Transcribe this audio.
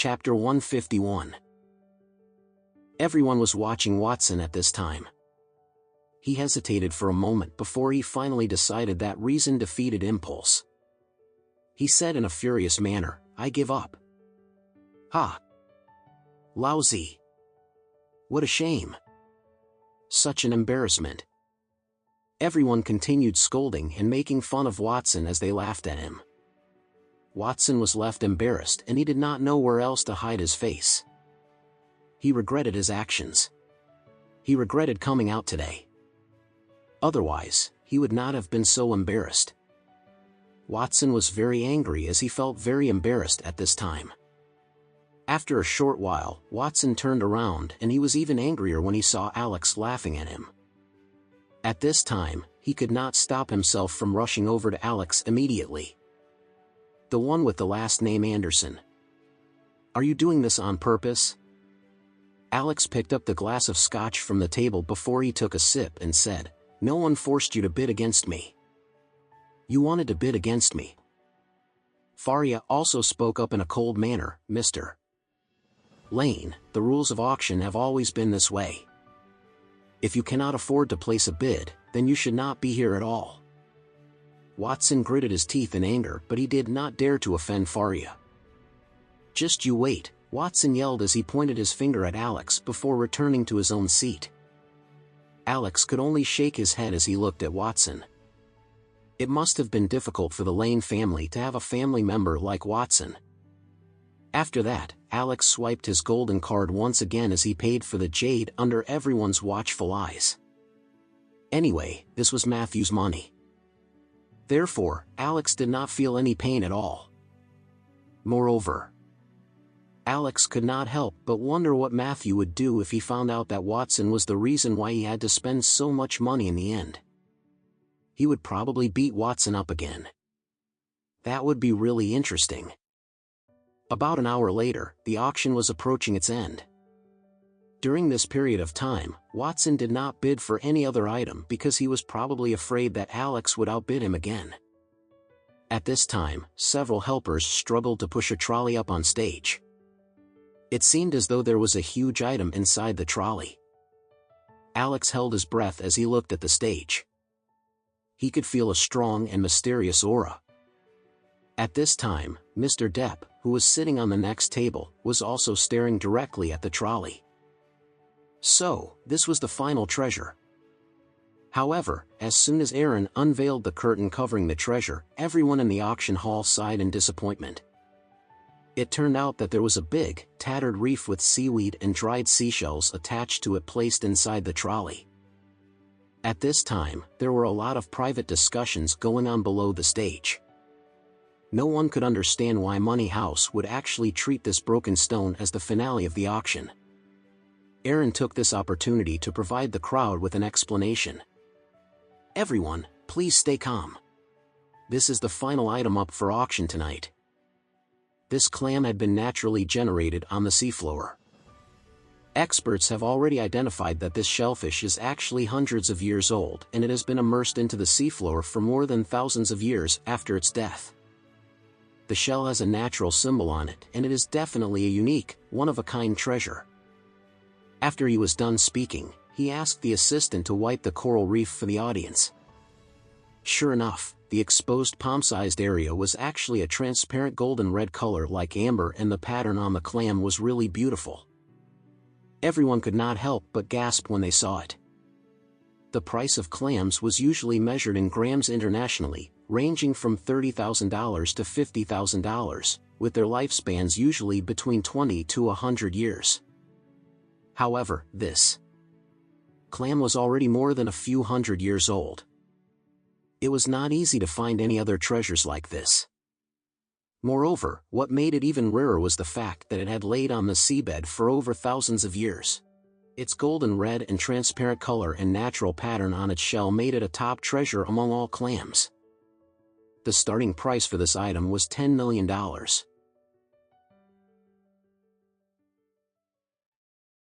Chapter 151. Everyone was watching Watson at this time. He hesitated for a moment before he finally decided that reason defeated impulse. He said in a furious manner, "I give up." "Ha! Lousy! What a shame! Such an embarrassment!" Everyone continued scolding and making fun of Watson as they laughed at him. Watson was left embarrassed and he did not know where else to hide his face. He regretted his actions. He regretted coming out today. Otherwise, he would not have been so embarrassed. Watson was very angry as he felt very embarrassed at this time. After a short while, Watson turned around and he was even angrier when he saw Alex laughing at him. At this time, he could not stop himself from rushing over to Alex immediately. "The one with the last name Anderson. Are you doing this on purpose?" Alex picked up the glass of scotch from the table before he took a sip and said, "No one forced you to bid against me. You wanted to bid against me." Faria also spoke up in a cold manner, "Mr. Lane, the rules of auction have always been this way. If you cannot afford to place a bid, then you should not be here at all." Watson gritted his teeth in anger, but he did not dare to offend Faria. "Just you wait," Watson yelled as he pointed his finger at Alex before returning to his own seat. Alex could only shake his head as he looked at Watson. It must have been difficult for the Lane family to have a family member like Watson. After that, Alex swiped his golden card once again as he paid for the jade under everyone's watchful eyes. Anyway, this was Matthew's money. Therefore, Alex did not feel any pain at all. Moreover, Alex could not help but wonder what Matthew would do if he found out that Watson was the reason why he had to spend so much money in the end. He would probably beat Watson up again. That would be really interesting. About an hour later, the auction was approaching its end. During this period of time, Watson did not bid for any other item because he was probably afraid that Alex would outbid him again. At this time, several helpers struggled to push a trolley up on stage. It seemed as though there was a huge item inside the trolley. Alex held his breath as he looked at the stage. He could feel a strong and mysterious aura. At this time, Mr. Depp, who was sitting on the next table, was also staring directly at the trolley. So, this was the final treasure. However, as soon as Aaron unveiled the curtain covering the treasure, everyone in the auction hall sighed in disappointment. It turned out that there was a big, tattered reef with seaweed and dried seashells attached to it placed inside the trolley. At this time, there were a lot of private discussions going on below the stage. No one could understand why Money House would actually treat this broken stone as the finale of the auction. Aaron took this opportunity to provide the crowd with an explanation. "Everyone, please stay calm. This is the final item up for auction tonight." This clam had been naturally generated on the seafloor. Experts have already identified that this shellfish is actually hundreds of years old and it has been immersed into the seafloor for more than thousands of years after its death. The shell has a natural symbol on it and it is definitely a unique, one-of-a-kind treasure. After he was done speaking, he asked the assistant to wipe the coral reef for the audience. Sure enough, the exposed palm-sized area was actually a transparent golden red color like amber and the pattern on the clam was really beautiful. Everyone could not help but gasp when they saw it. The price of clams was usually measured in grams internationally, ranging from $30,000 to $50,000, with their lifespans usually between 20 to 100 years. However, this clam was already more than a few hundred years old. It was not easy to find any other treasures like this. Moreover, what made it even rarer was the fact that it had laid on the seabed for over thousands of years. Its golden red and transparent color and natural pattern on its shell made it a top treasure among all clams. The starting price for this item was $10 million.